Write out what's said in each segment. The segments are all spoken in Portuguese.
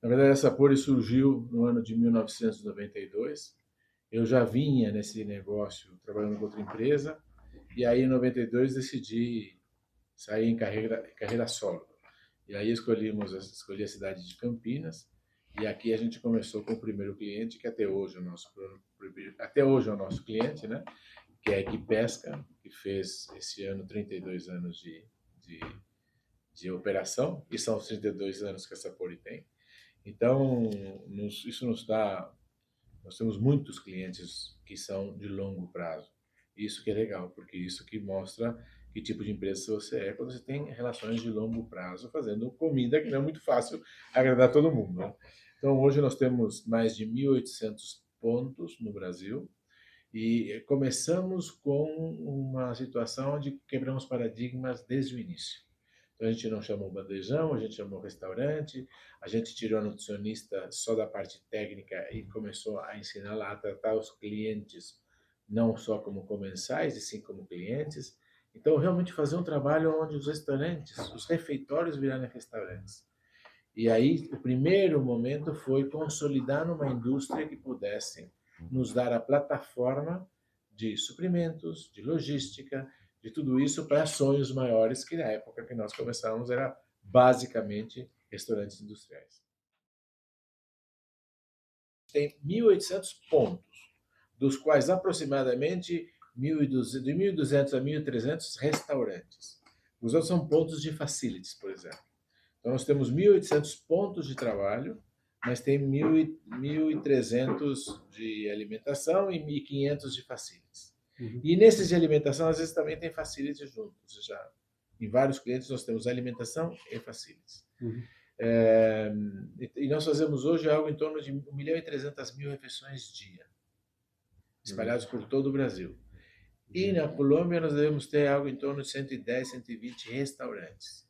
Na verdade, a Sapori surgiu no ano de 1992. Eu já vinha nesse negócio trabalhando com outra empresa, e aí em 92 decidi sair em carreira solo. E aí escolhi a cidade de Campinas, e aqui a gente começou com o primeiro cliente, que até hoje é o nosso cliente, né? Que é a Equipesca, que fez esse ano 32 anos de, de operação, e são os 32 anos que a Sapori tem. Então, isso nos dá. Nós temos muitos clientes que são de longo prazo. Isso que é legal, porque isso que mostra que tipo de empresa você é quando você tem relações de longo prazo fazendo comida, que não é muito fácil agradar todo mundo, né? Então, hoje nós temos mais de 1.800 pontos no Brasil e começamos com uma situação de quebramos paradigmas desde o início. Então a gente não chamou bandejão, a gente chamou restaurante, a gente tirou a nutricionista só da parte técnica e começou a ensinar lá a tratar os clientes não só como comensais, e sim como clientes. Então realmente fazer um trabalho onde os restaurantes, os refeitórios virarem restaurantes. E aí o primeiro momento foi consolidar numa indústria que pudesse nos dar a plataforma de suprimentos, de logística, de tudo isso para sonhos maiores que na época que nós começamos era basicamente restaurantes industriais. Tem 1.800 pontos, dos quais aproximadamente 1.200, de 1.200 a 1.300 restaurantes. Os outros são pontos de facilities, por exemplo. Então, nós temos 1.800 pontos de trabalho, mas tem 1.300 de alimentação e 1.500 de facilities. Uhum. E nesses de alimentação, às vezes também tem facilities juntos. Ou seja, em vários clientes nós temos alimentação e facilities. Uhum. É, e nós fazemos hoje algo em torno de 1.300.000 refeições dia, Legal. espalhados por todo o Brasil. E Gente, na Colômbia nós devemos ter algo em torno de 110, 120 restaurantes.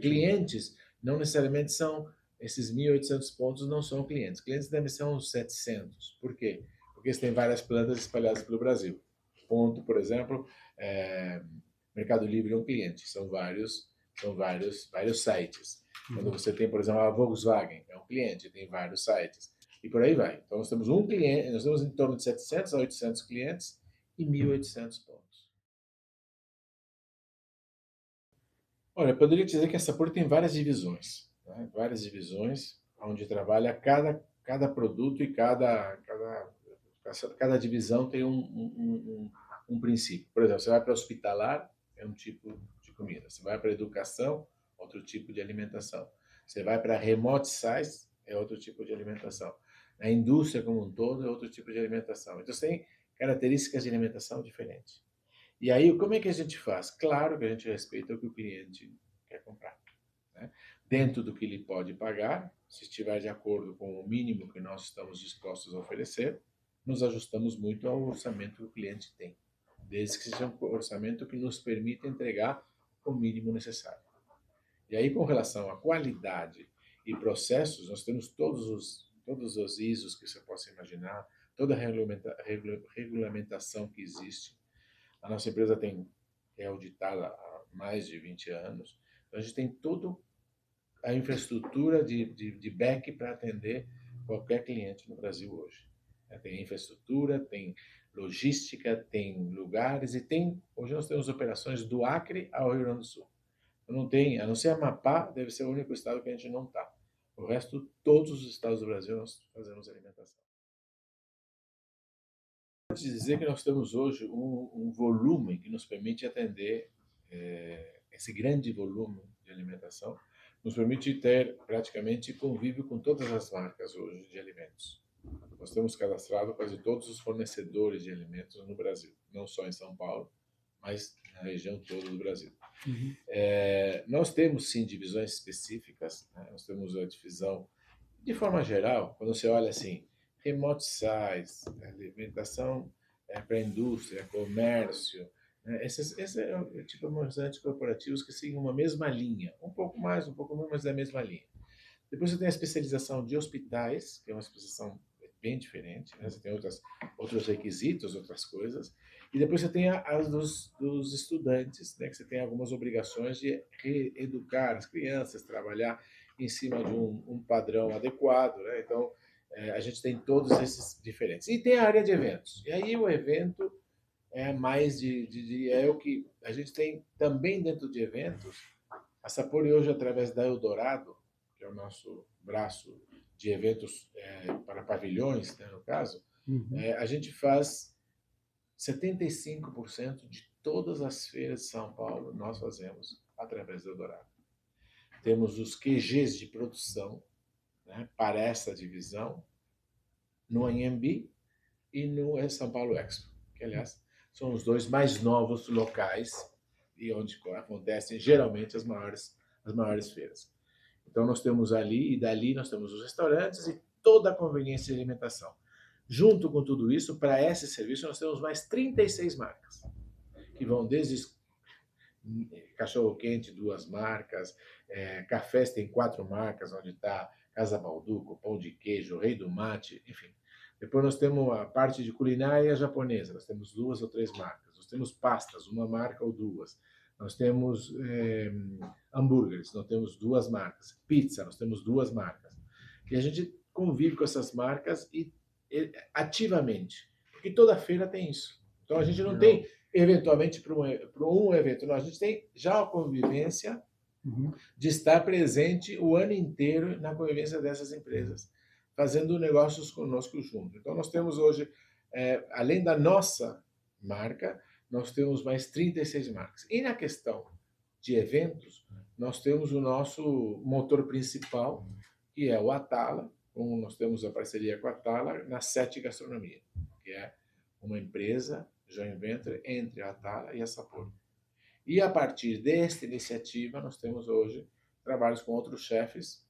Clientes não necessariamente são esses 1.800 pontos não são clientes. Clientes devem ser uns 700. Por quê? Porque eles têm várias plantas espalhadas pelo Brasil. Ponto, por exemplo, é, Mercado Livre é um cliente. Vários sites. Quando uhum. você tem, por exemplo, a Volkswagen, é um cliente, tem vários sites. E por aí vai. Então nós temos um cliente, nós temos em torno de 700 a 800 clientes e 1.800 pontos. Olha, eu poderia dizer que a Sapor tem várias divisões, né? Várias divisões onde trabalha cada produto e cada divisão tem um princípio. Por exemplo, você vai para hospitalar, é um tipo de comida. Você vai para educação, outro tipo de alimentação. Você vai para remote size, é outro tipo de alimentação. A indústria como um todo é outro tipo de alimentação. Então, você tem características de alimentação diferentes. E aí, como é que a gente faz? Claro que a gente respeita o que o cliente quer comprar, né? Dentro do que ele pode pagar, se estiver de acordo com o mínimo que nós estamos dispostos a oferecer, nos ajustamos muito ao orçamento que o cliente tem, desde que seja um orçamento que nos permita entregar o mínimo necessário. E aí, com relação à qualidade e processos, nós temos todos os ISOs que você possa imaginar, toda a regulamentação que existe. A nossa empresa é auditada há mais de 20 anos. Então, a gente tem toda a infraestrutura de back para atender qualquer cliente no Brasil hoje. Tem infraestrutura, tem logística, tem lugares e hoje nós temos operações do Acre ao Rio Grande do Sul. Não tem, a não ser Amapá, deve ser o único estado que a gente não está. O resto, todos os estados do Brasil nós fazemos alimentação. Pode dizer que nós temos hoje um volume que nos permite atender esse grande volume de alimentação, nos permite ter praticamente convívio com todas as marcas hoje de alimentos. Nós temos cadastrado quase todos os fornecedores de alimentos no Brasil, não só em São Paulo, mas na região toda do Brasil. Uhum. Nós temos sim divisões específicas, né? Nós temos a divisão, de forma geral, quando você olha assim, remote size, alimentação para a indústria, comércio, né? Esse é o tipo de restaurantes corporativos que seguem uma mesma linha, um pouco mais, um pouco menos, mas é a mesma linha. Depois você tem a especialização de hospitais, que é uma especialização bem diferente, né? Você tem outros requisitos, outras coisas. E depois você tem as dos estudantes, né, que você tem algumas obrigações de reeducar as crianças, trabalhar em cima de um padrão adequado. Né? Então, a gente tem todos esses diferentes. E tem a área de eventos. E aí o evento é mais é o que a gente tem também dentro de eventos. A Sapori hoje, através da Eldorado, que é o nosso braço de eventos para pavilhões, né, no caso, a gente faz 75% de todas as feiras de São Paulo, nós fazemos através da Eldorado. Temos os QGs de produção, né, para essa divisão no Anhembi e no São Paulo Expo, que, aliás, são os dois mais novos locais e onde acontecem geralmente as maiores feiras. Então, nós temos ali, e dali nós temos os restaurantes e toda a conveniência de alimentação. Junto com tudo isso, para esse serviço, nós temos mais 36 marcas, que vão desde cachorro-quente, 2 marcas, cafés tem 4 marcas, onde está Casa Balduco, Pão de Queijo, Rei do Mate, enfim. Depois nós temos a parte de culinária japonesa, nós temos 2 ou 3 marcas. Nós temos pastas, 1 marca ou 2. Nós temos hambúrgueres, nós temos 2 marcas. Pizza, nós temos 2 marcas. E a gente convive com essas marcas ativamente, porque toda feira tem isso. Então a gente não tem, eventualmente, para um evento, não, a gente tem já a convivência de estar presente o ano inteiro na convivência dessas empresas, fazendo negócios conosco junto. Então, nós temos hoje, além da nossa marca, nós temos mais 36 marcas. E na questão de eventos, nós temos o nosso motor principal, que é o Atala. Nós temos a parceria com a Atala na Sete Gastronomia, que é uma empresa joint venture entre a Atala e a Sapporo. E a partir desta iniciativa, nós temos hoje trabalhos com outros chefes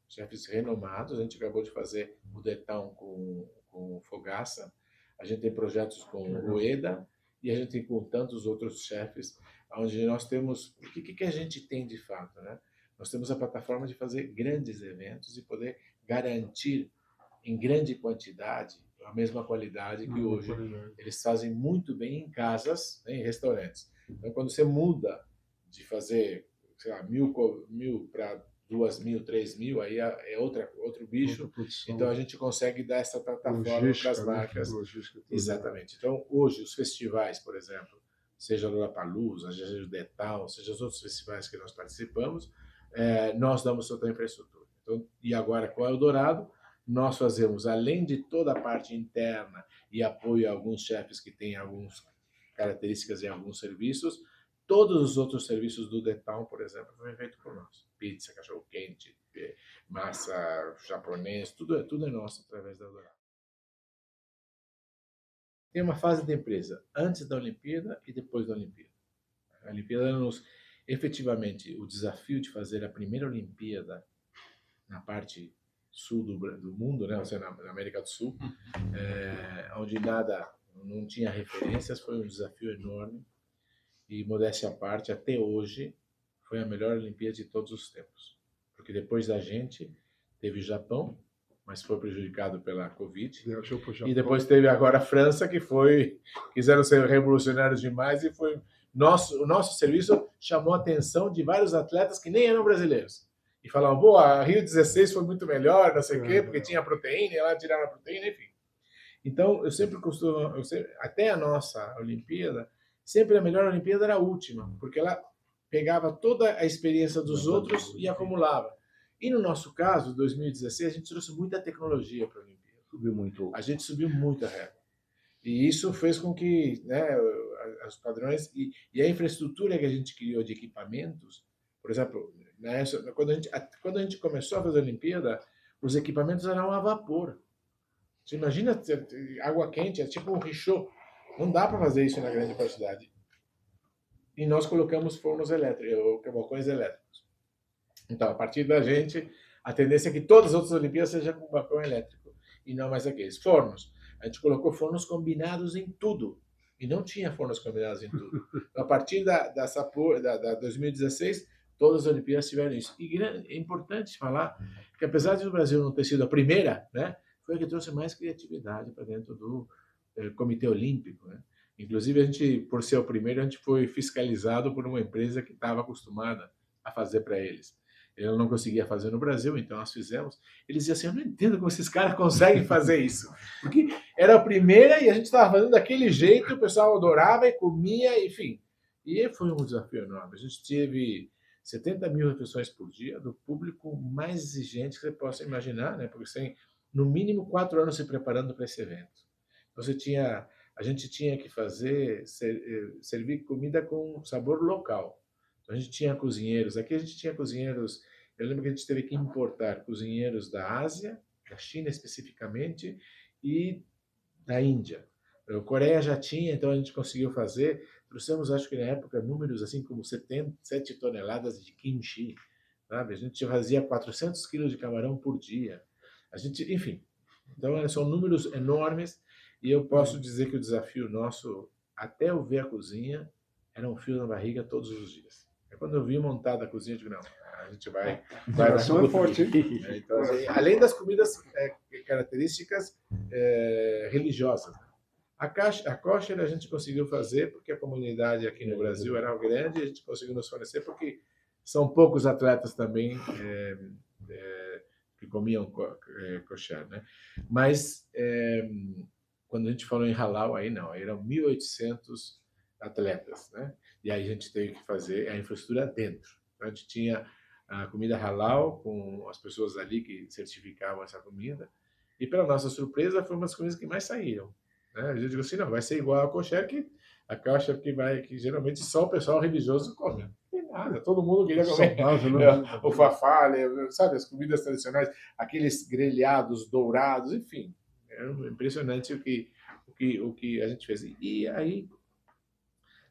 renomados. A gente acabou de fazer o Detão com o Fogaça, a gente tem projetos com o Ueda, e a gente tem com tantos outros chefes, onde nós temos... O que a gente tem de fato? Né? Nós temos a plataforma de fazer grandes eventos e poder garantir em grande quantidade a mesma qualidade que hoje eles fazem muito bem em casas, né, em restaurantes. Então, quando você muda de fazer, sei lá, 1.000 para 2.000, 3.000, aí é outro bicho. Então, a gente consegue dar essa plataforma para as marcas. Exatamente. Então, hoje, os festivais, por exemplo, seja o Lollapalooza, seja o Detal, seja os outros festivais que nós participamos, nós damos toda a infraestrutura. Então, e agora, com a Eldorado, nós fazemos, além de toda a parte interna e apoio a alguns chefes que têm algumas características em alguns serviços, todos os outros serviços do Detal, por exemplo, foi feito por nós. Pizza, cachorro-quente, massa japonês, tudo é nosso através da Eldorado. Tem uma fase da empresa antes da Olimpíada e depois da Olimpíada. A Olimpíada nos... Efetivamente, o desafio de fazer a primeira Olimpíada na parte sul do mundo, né, ou seja, na América do Sul, onde não tinha referências, foi um desafio enorme. E, modéstia à parte, até hoje, foi a melhor Olimpíada de todos os tempos. Porque depois da gente, teve o Japão, mas foi prejudicado pela Covid. E depois teve agora a França, quiseram ser revolucionários demais, e o nosso serviço chamou a atenção de vários atletas que nem eram brasileiros. E falavam, pô, a Rio 16 foi muito melhor, não sei o quê, porque tinha proteína, e lá tiraram a proteína, enfim. Então, eu sempre costumo, até a nossa Olimpíada, sempre a melhor Olimpíada era a última, porque ela pegava toda a experiência dos outros e acumulava. E no nosso caso, 2016, a gente trouxe muita tecnologia para a Olimpíada. Subiu muito. A gente subiu muito a régua. E isso fez com que, né, os padrões e a infraestrutura que a gente criou de equipamentos, por exemplo, né, quando a gente começou a fazer a Olimpíada, os equipamentos eram a vapor. Você imagina água quente, é tipo um richô. Não dá para fazer isso na grande quantidade. E nós colocamos fornos elétricos, balcões elétricos. Então, a partir da gente, a tendência é que todas as outras Olimpíadas sejam com balcão elétrico e não mais aqueles. Fornos. A gente colocou fornos combinados em tudo. E não tinha fornos combinados em tudo. Então, a partir da 2016, todas as Olimpíadas tiveram isso. E é importante falar que, apesar de o Brasil não ter sido a primeira, né, foi a que trouxe mais criatividade para dentro do Comitê Olímpico. Né? Inclusive, a gente, por ser o primeiro, a gente foi fiscalizado por uma empresa que estava acostumada a fazer para eles. Eu não conseguia fazer no Brasil, então nós fizemos. Eles diziam assim: eu não entendo como esses caras conseguem fazer isso. Porque era a primeira e a gente estava fazendo daquele jeito, o pessoal adorava e comia, enfim. E foi um desafio enorme. A gente teve 70 mil refeições por dia, do público mais exigente que você possa imaginar, né? Porque você tem, no mínimo, 4 anos se preparando para esse evento. Você tinha a gente tinha que fazer, servir comida com sabor local. Então, a gente tinha cozinheiros, aqui a gente tinha cozinheiros, eu lembro que a gente teve que importar cozinheiros da Ásia, da China especificamente, e da Índia. A Coreia já tinha, então a gente conseguiu fazer, trouxemos, acho que na época, números assim como 7 toneladas de kimchi, sabe? A gente fazia 400 quilos de camarão por dia. A gente, enfim, então são números enormes e eu posso dizer que o desafio nosso, até eu ver a cozinha, era um fio na barriga todos os dias. É quando eu vi montada a cozinha, eu digo, não, a gente vai dar Coração é forte, hein? então, assim, além das comidas características religiosas. A kosher a gente conseguiu fazer porque a comunidade aqui no Brasil era grande e a gente conseguiu nos fornecer porque são poucos atletas também que comiam kosher, né? Mas quando a gente falou em halal, aí não, aí eram 1.800 atletas, né? E aí a gente teve que fazer a infraestrutura dentro. Então, a gente tinha a comida halal com as pessoas ali que certificavam essa comida. E para nossa surpresa, foi uma das comidas que mais saíram. Né? A gente disse assim, não, vai ser igual a kosher, que a kosher que geralmente só o pessoal religioso come. Não tem nada, todo mundo queria comer Saudável, né? o fafale, sabe, as comidas tradicionais, aqueles grelhados dourados, enfim. É impressionante o que a gente fez. E aí,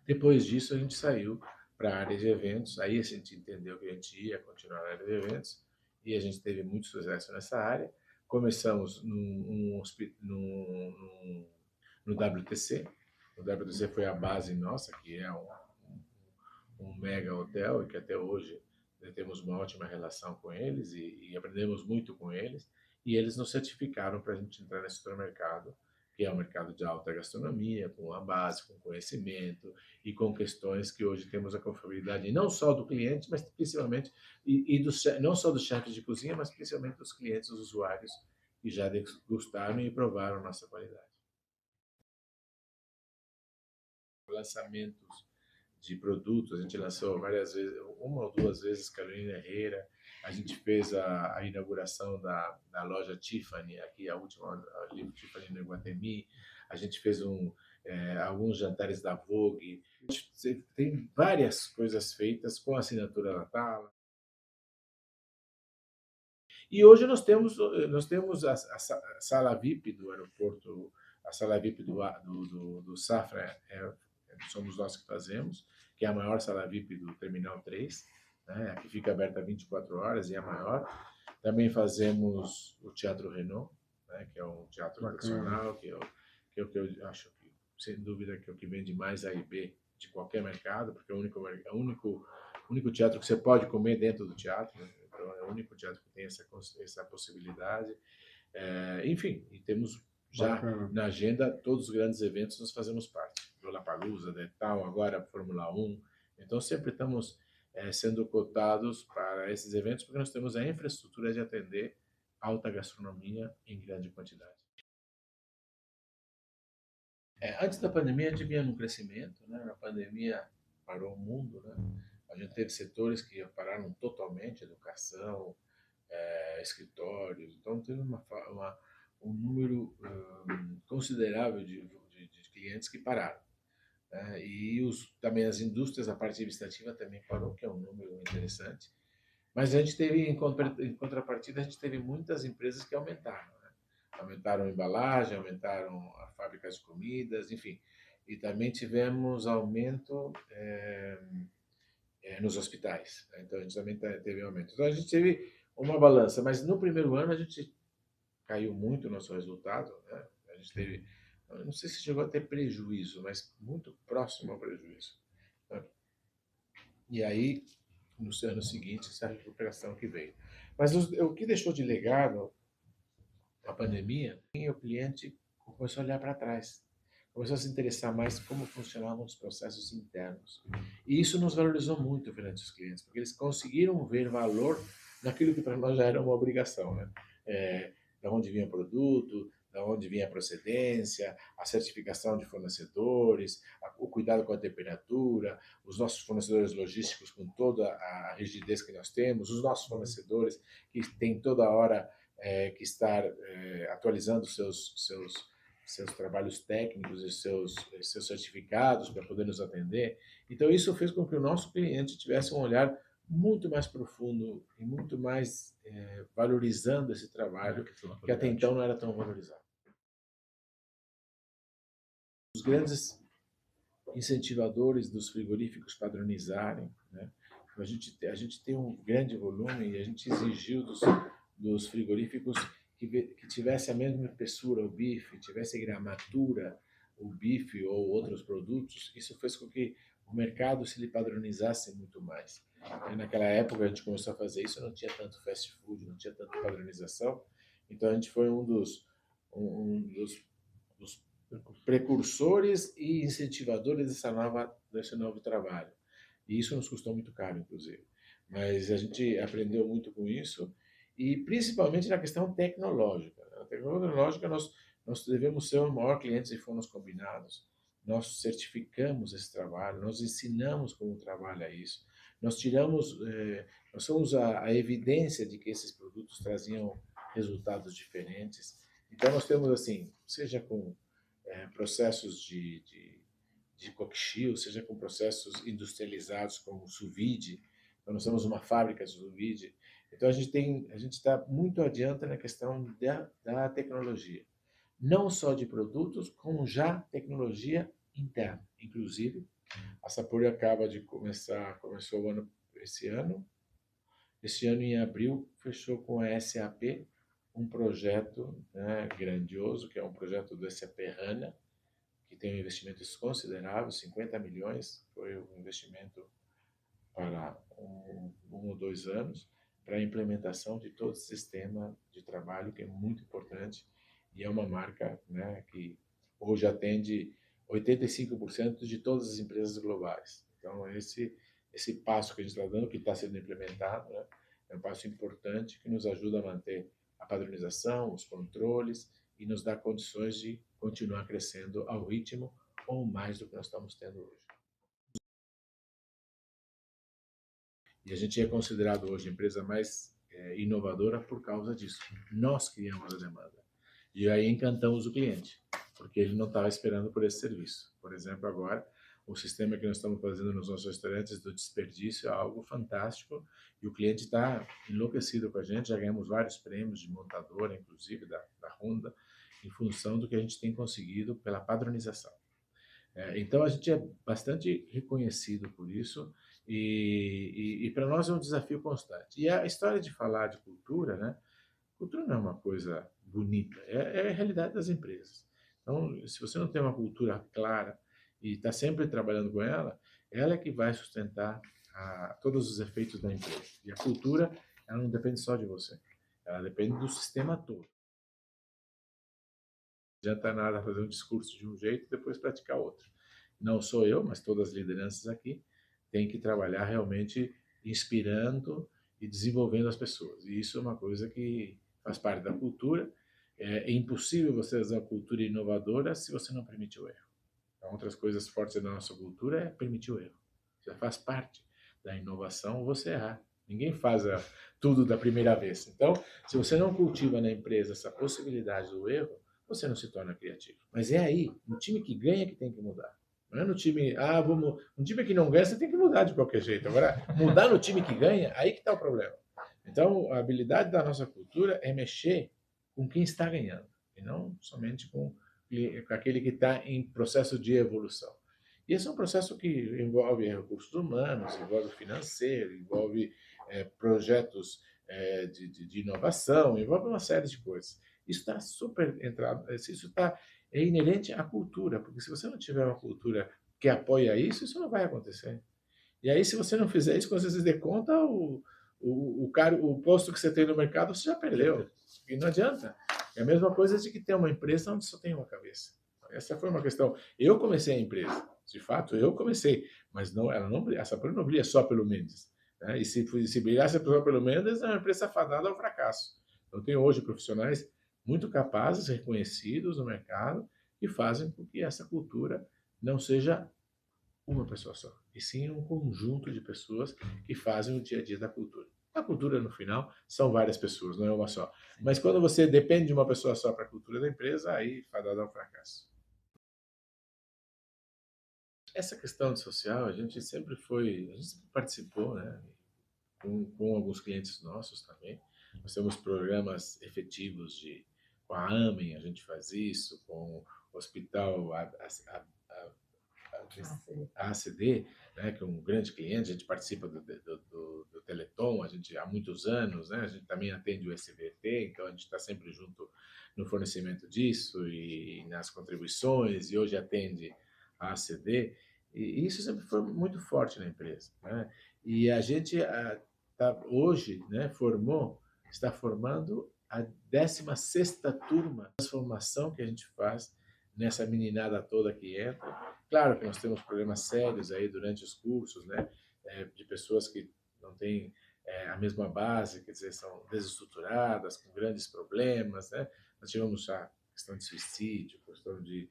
depois disso, a gente saiu para a área de eventos. Aí a gente entendeu que a gente ia continuar na área de eventos e a gente teve muito sucesso nessa área. Começamos no WTC. O WTC foi a base nossa, que é um mega hotel e que até hoje temos uma ótima relação com eles e aprendemos muito com eles. E eles nos certificaram para a gente entrar nesse supermercado, que é um mercado de alta gastronomia, com a base, com conhecimento e com questões que hoje temos a confiabilidade não só do cliente, mas principalmente não só dos chefes de cozinha, mas principalmente dos clientes, dos usuários que já degustaram e provaram nossa qualidade. Lançamentos de produtos, a gente lançou várias vezes, uma ou duas vezes Carolina Herrera, a gente fez a inauguração da loja Tiffany, aqui a última ali, Tiffany no Iguatemi, a gente fez alguns jantares da Vogue, tem várias coisas feitas com a assinatura da Tala. E hoje nós temos a sala VIP do aeroporto, a sala VIP do Safra, somos nós que fazemos, que é a maior sala VIP do Terminal 3, né? Aqui fica aberta 24 horas e é a maior. Também fazemos o Teatro Renault, né? Que é um teatro nacional, que é o que eu acho que, sem dúvida, que é o que vende mais A e B de qualquer mercado, porque é o único teatro que você pode comer dentro do teatro, né? Então, é o único teatro que tem essa possibilidade. Enfim, e temos já na agenda todos os grandes eventos, nós fazemos parte. Lollapalooza, Detal, agora a Fórmula 1. Então, sempre estamos sendo cotados para esses eventos, porque nós temos a infraestrutura de atender alta gastronomia em grande quantidade. Antes da pandemia, a gente vinha num crescimento, né? A pandemia parou o mundo, né? A gente teve setores que pararam totalmente, educação, escritórios. Então, teve um número considerável de clientes que pararam. Né? E também as indústrias, a parte administrativa também parou, que é um número interessante. Mas a gente teve, em contrapartida, a gente teve muitas empresas que aumentaram. Né? Aumentaram a embalagem, aumentaram a fábricas de comidas, enfim. E também tivemos aumento nos hospitais. Né? Então, a gente também teve aumento. Então, a gente teve uma balança, mas no primeiro ano a gente caiu muito o nosso resultado. Né? A gente teve, não sei se chegou a ter prejuízo, mas muito próximo ao prejuízo. Né? E aí, no ano seguinte, essa recuperação que veio. Mas o que deixou de legado a pandemia, o cliente começou a olhar para trás. começou a se interessar mais como funcionavam os processos internos. E isso nos valorizou muito perante os clientes, porque eles conseguiram ver valor naquilo que para nós já era uma obrigação, né? Da onde vinha o produto, da onde vinha a procedência, a certificação de fornecedores, o cuidado com a temperatura, os nossos fornecedores logísticos com toda a rigidez que nós temos, os nossos fornecedores que têm toda hora que estar atualizando seus trabalhos técnicos e seus certificados para poder nos atender. Então, isso fez com que o nosso cliente tivesse um olhar muito mais profundo e muito mais valorizando esse trabalho que até então não era tão valorizado. Os grandes incentivadores dos frigoríficos padronizarem, né? A gente tem um grande volume e a gente exigiu dos frigoríficos que tivesse a mesma espessura o bife, tivesse gramatura o bife ou outros produtos. Isso fez com que o mercado se lhe padronizasse muito mais. E naquela época a gente começou a fazer isso, não tinha tanto fast food, não tinha tanta padronização. Então a gente foi dos precursores e incentivadores desse novo trabalho. E isso nos custou muito caro, inclusive. Mas a gente aprendeu muito com isso, e principalmente na questão tecnológica. Na tecnológica, nós devemos ser o maior cliente de fornos combinados. Nós certificamos esse trabalho, nós ensinamos como trabalha isso. Nós somos a evidência de que esses produtos traziam resultados diferentes. Então, nós temos, assim, seja com processos de coquechill, seja com processos industrializados como sous vide. Então, nós temos uma fábrica de sous vide. Então, a gente está muito adiante na questão da tecnologia. Não só de produtos, como já tecnologia interna. Inclusive, a Sapori acaba de começou esse ano em abril, fechou com a SAP um projeto, né, grandioso, que é um projeto do SAP HANA, que tem um investimento considerável, 50 milhões, foi um investimento para um ou 2 anos, para a implementação de todo o sistema de trabalho, que é muito importante, e é uma marca, né, que hoje atende 85% de todas as empresas globais. Então, esse passo que a gente está dando, que está sendo implementado, né, é um passo importante que nos ajuda a manter a padronização, os controles, e nos dá condições de continuar crescendo ao ritmo ou mais do que nós estamos tendo hoje. E a gente é considerado hoje a empresa mais inovadora por causa disso. Nós criamos a demanda. E aí encantamos o cliente, porque ele não estava esperando por esse serviço. Por exemplo, agora, o sistema que nós estamos fazendo nos nossos restaurantes do desperdício é algo fantástico, e o cliente está enlouquecido com a gente. Já ganhamos vários prêmios de montadora, inclusive da Honda, em função do que a gente tem conseguido pela padronização. Então, a gente é bastante reconhecido por isso, e para nós é um desafio constante. E a história de falar de cultura, né? Cultura não é uma coisa bonita, é a realidade das empresas. Então, se você não tem uma cultura clara e está sempre trabalhando com ela é que vai sustentar todos os efeitos da empresa. E a cultura, ela não depende só de você, ela depende do sistema todo. Não adianta nada fazer um discurso de um jeito e depois praticar outro. Não sou eu, mas todas as lideranças aqui têm que trabalhar realmente inspirando e desenvolvendo as pessoas. E isso é uma coisa que faz parte da cultura. É impossível você fazer uma cultura inovadora se você não permite o erro. Então, outras coisas fortes da nossa cultura é permitir o erro. Já faz parte da inovação você errar. Ninguém faz tudo da primeira vez. Então, se você não cultiva na empresa essa possibilidade do erro, você não se torna criativo. Mas é aí, no time que ganha, que tem que mudar. Não é no time, um time que não ganha, você tem que mudar de qualquer jeito. Agora, mudar no time que ganha, aí que está o problema. Então, a habilidade da nossa cultura é mexer com quem está ganhando, e não somente com aquele que está em processo de evolução. E esse é um processo que envolve recursos humanos, envolve financeiro, envolve projetos de inovação, envolve uma série de coisas. Isso está super entrado, isso é inerente à cultura, porque se você não tiver uma cultura que apoia isso não vai acontecer. E aí, se você não fizer isso, quando você se der conta, o posto que você tem no mercado, você já perdeu. E não adianta. É a mesma coisa de que ter uma empresa onde só tem uma cabeça. Essa foi uma questão. Eu comecei a empresa, de fato, eu comecei, mas não, a Sapori não brilha só pelo Mendes. Né? E se brilhasse só pelo Mendes, é uma empresa fadada ao fracasso. Então, tem hoje profissionais muito capazes, reconhecidos no mercado, que fazem com que essa cultura não seja uma pessoa só, e sim um conjunto de pessoas que fazem o dia a dia da cultura. A cultura, no final, são várias pessoas, não é uma só. Mas quando você depende de uma pessoa só para a cultura da empresa, aí fadada ao fracasso. Essa questão de social, a gente sempre participou, né? Com alguns clientes nossos também. Nós temos programas efetivos com a AMEN, a gente faz isso, com o Hospital a ACD, né, que é um grande cliente, a gente participa do Teleton, a gente há muitos anos, né, a gente também atende o SBT, então a gente está sempre junto no fornecimento disso e nas contribuições, e hoje atende a ACD, e isso sempre foi muito forte na empresa. Né? E a gente hoje, né, está formando a 16ª turma de transformação que a gente faz nessa meninada toda que entra. Claro que nós temos problemas sérios aí durante os cursos, né, de pessoas que não têm a mesma base, quer dizer, são desestruturadas, com grandes problemas, né? Nós tivemos já questão de suicídio, questão de,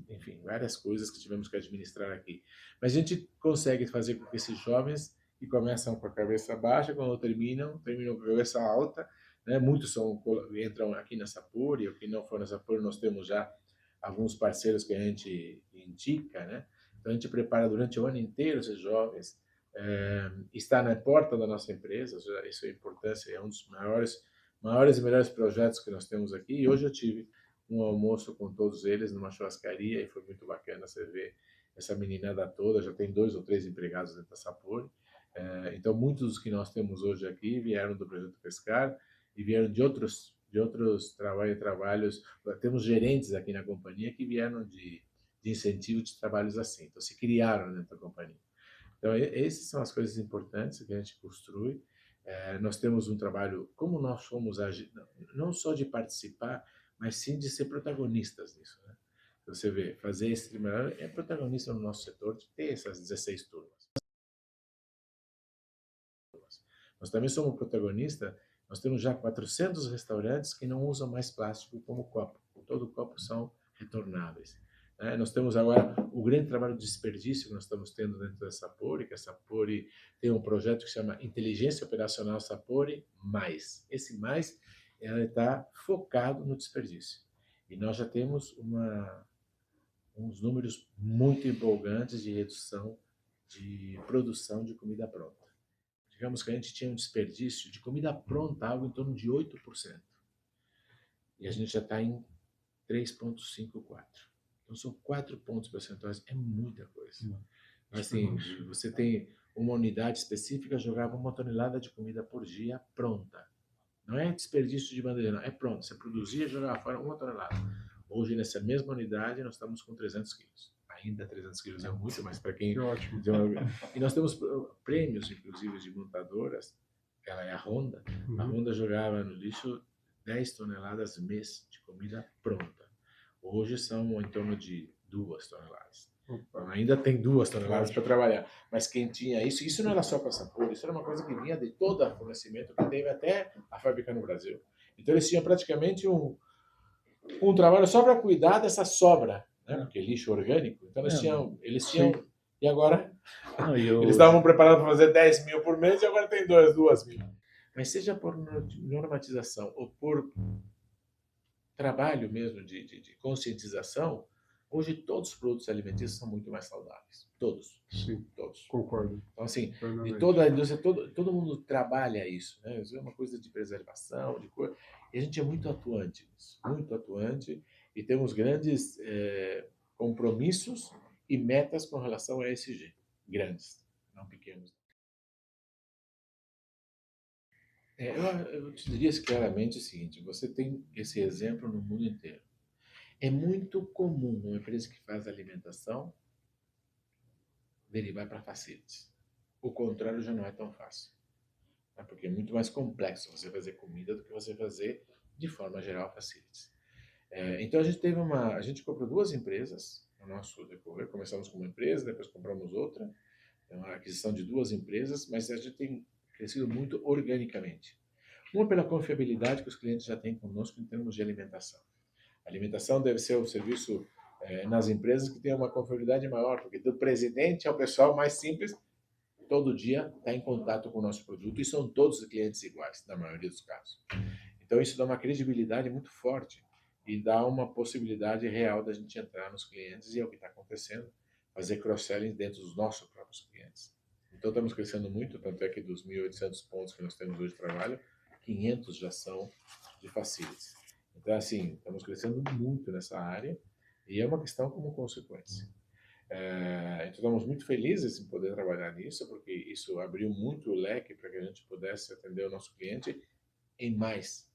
enfim, várias coisas que tivemos que administrar aqui. Mas a gente consegue fazer com que esses jovens que começam com a cabeça baixa, quando terminam com a cabeça alta, né? Muitos entram aqui na Sapori, ou que não for na Sapori, nós temos já alguns parceiros que a gente indica, né? Então a gente prepara durante o ano inteiro esses jovens, está na porta da nossa empresa, isso é importância, é um dos maiores e melhores projetos que nós temos aqui. E hoje eu tive um almoço com todos eles numa churrascaria e foi muito bacana você ver essa meninada toda, já tem 2 ou 3 empregados dentro da Sapori. Então muitos dos que nós temos hoje aqui vieram do projeto Pescar e vieram de outros trabalhos. Temos gerentes aqui na companhia que vieram de incentivo de trabalhos assim, então se criaram dentro da companhia. Então, essas são as coisas importantes que a gente construi. Nós temos um trabalho, como nós somos, não só de participar, mas sim de ser protagonistas nisso. Né? Você vê, fazer esse trabalho é protagonista no nosso setor de ter essas 16 turmas. Nós também somos protagonistas, nós temos já 400 restaurantes que não usam mais plástico como copo. Todo copo são retornáveis. Nós temos agora o grande trabalho de desperdício que nós estamos tendo dentro da Sapori, que a Sapori tem um projeto que se chama Inteligência Operacional Sapori Mais. Esse mais está focado no desperdício. E nós já temos uns números muito empolgantes de redução de produção de comida pronta. Digamos que a gente tinha um desperdício de comida pronta, algo em torno de 8%. E a gente já está em 3,54%. Então, são 4 pontos percentuais, é muita coisa. Assim, você tem uma unidade específica, jogava 1 tonelada de comida por dia pronta. Não é desperdício de bandeja, não. É pronto. Você produzia e jogava fora 1 tonelada. Hoje, nessa mesma unidade, nós estamos com 300 quilos. Ainda 300 quilos é muito, mas para quem... ótimo. E nós temos prêmios, inclusive, de montadoras. Ela é a Honda. A Honda jogava no lixo 10 toneladas mês de comida pronta. Hoje são em torno de 2 toneladas. Então, ainda tem 2 toneladas para trabalhar. Mas quem tinha isso não era só para Sapori, isso era uma coisa que vinha de todo o fornecimento que teve até a fábrica no Brasil. Então eles tinham praticamente um trabalho só para cuidar dessa sobra, né? Porque lixo orgânico. Então eles tinham e agora eles estavam preparados para fazer 10 mil por mês e agora tem 2 mil. Mas seja por normatização ou por trabalho mesmo de conscientização, hoje todos os produtos alimentícios são muito mais saudáveis. Todos. Sim, todos. Concordo. Então, assim, de toda a indústria, todo mundo trabalha isso. Né? Isso é uma coisa de preservação, de coisa. E a gente é muito atuante nisso. Muito atuante. E temos grandes compromissos e metas com relação a ESG. Grandes, não pequenos. Eu te diria claramente o seguinte, você tem esse exemplo no mundo inteiro. É muito comum uma empresa que faz alimentação derivar para facilities. O contrário já não é tão fácil. Né? Porque é muito mais complexo você fazer comida do que você fazer, de forma geral, facilities. Então a gente comprou duas empresas no nosso decorrer. Começamos com uma empresa, depois compramos outra. É uma aquisição de duas empresas, mas a gente tem crescido muito organicamente. Uma pela confiabilidade que os clientes já têm conosco em termos de alimentação. A alimentação deve ser o serviço nas empresas que tem uma confiabilidade maior, porque do presidente ao pessoal mais simples, todo dia está em contato com o nosso produto e são todos os clientes iguais, na maioria dos casos. Então isso dá uma credibilidade muito forte e dá uma possibilidade real da gente entrar nos clientes, e é o que está acontecendo, fazer cross-selling dentro dos nossos próprios clientes. Então estamos crescendo muito, tanto é que dos 1.800 pontos que nós temos hoje de trabalho, 500 já são de facilities. Então, assim, estamos crescendo muito nessa área e é uma questão como consequência. Então, estamos muito felizes em poder trabalhar nisso, porque isso abriu muito o leque para que a gente pudesse atender o nosso cliente em mais,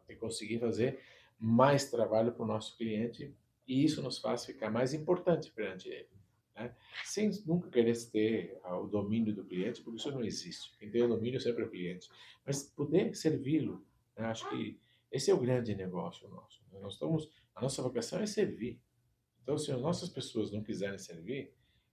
e conseguir fazer mais trabalho para o nosso cliente, e isso nos faz ficar mais importante perante ele, né? Sem nunca querer ter o domínio do cliente, porque isso não existe. Quem tem o domínio sempre é o cliente, mas poder servi-lo, né? Acho que esse é o grande negócio nosso. A nossa vocação é servir. Então, se as nossas pessoas não quiserem servir,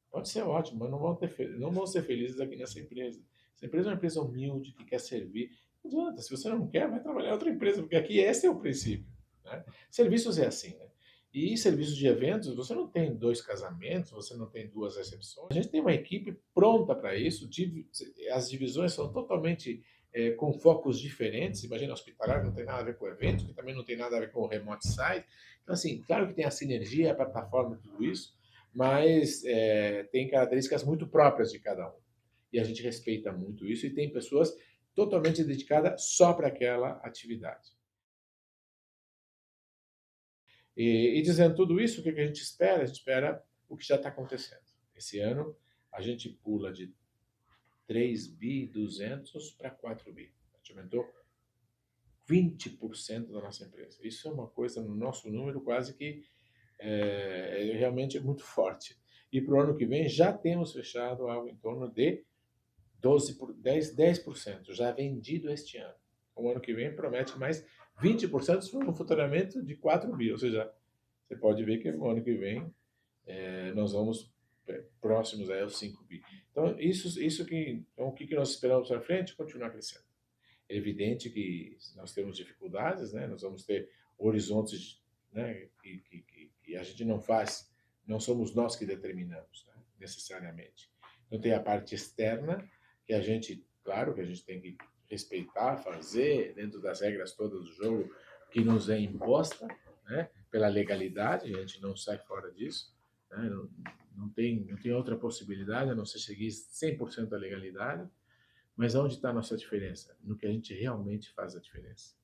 pode ser ótimo, mas não vão ser felizes aqui nessa empresa. Essa empresa é uma empresa humilde que quer servir. Não adianta, se você não quer, vai trabalhar em outra empresa, porque aqui esse é o princípio, né? Serviços é assim, né? E serviços de eventos, você não tem dois casamentos, você não tem duas recepções. A gente tem uma equipe pronta para isso. As divisões são totalmente com focos diferentes. Imagina, hospitalar não tem nada a ver com evento, que também não tem nada a ver com o remote site. Então, assim, claro que tem a sinergia, a plataforma, tudo isso, mas tem características muito próprias de cada um. E a gente respeita muito isso e tem pessoas totalmente dedicadas só para aquela atividade. E dizendo tudo isso, o que a gente espera? A gente espera o que já está acontecendo. Esse ano, a gente pula de 3.200 para 4 bi. A gente aumentou 20% da nossa empresa. Isso é uma coisa, no nosso número, quase que realmente muito forte. E para o ano que vem já temos fechado algo em torno de 10% já vendido este ano. O ano que vem promete mais 20% for um faturamento de 4 bi. Ou seja, você pode ver que no ano que vem nós vamos próximos aos 5 bi. Então, então, o que nós esperamos para frente? Continuar crescendo. É evidente que nós temos dificuldades, né? Nós vamos ter horizontes, né, que a gente não faz, não somos nós que determinamos, né, necessariamente. Então tem a parte externa, que a gente, claro que a gente tem que respeitar, fazer dentro das regras todas do jogo que nos é imposta, né, pela legalidade, a gente não sai fora disso, né, não tem outra possibilidade a não ser seguir 100% a legalidade. Mas onde está a nossa diferença? No que a gente realmente faz a diferença.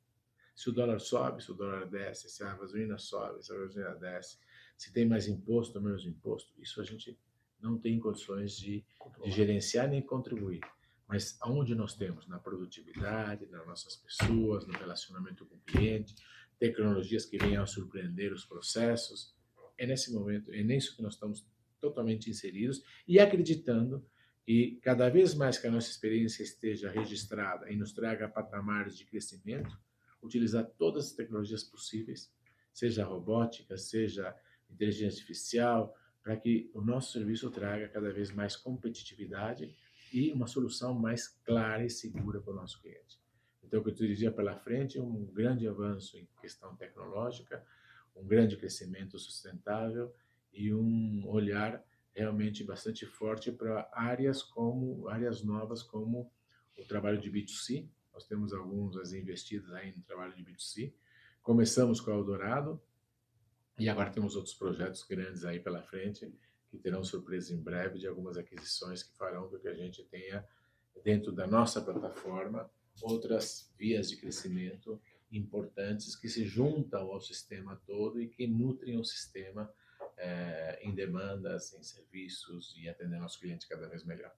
Se o dólar sobe, se o dólar desce, se a gasolina sobe, se a gasolina desce, se tem mais imposto ou menos imposto, isso a gente não tem condições de gerenciar nem contribuir. Mas aonde nós temos? Na produtividade, nas nossas pessoas, no relacionamento com o cliente, tecnologias que venham a surpreender os processos. É nesse momento, é nisso que nós estamos totalmente inseridos e acreditando e cada vez mais que a nossa experiência esteja registrada e nos traga patamares de crescimento, utilizar todas as tecnologias possíveis, seja robótica, seja inteligência artificial, para que o nosso serviço traga cada vez mais competitividade e uma solução mais clara e segura para o nosso cliente. Então, o que eu diria pela frente é um grande avanço em questão tecnológica, um grande crescimento sustentável e um olhar realmente bastante forte para áreas novas como o trabalho de B2C. Nós temos algumas investidas aí no trabalho de B2C. Começamos com a Eldorado e agora temos outros projetos grandes aí pela frente que terão surpresa em breve de algumas aquisições que farão com que a gente tenha dentro da nossa plataforma outras vias de crescimento importantes que se juntam ao sistema todo e que nutrem o sistema em demandas, em serviços e atender nosso cliente cada vez melhor.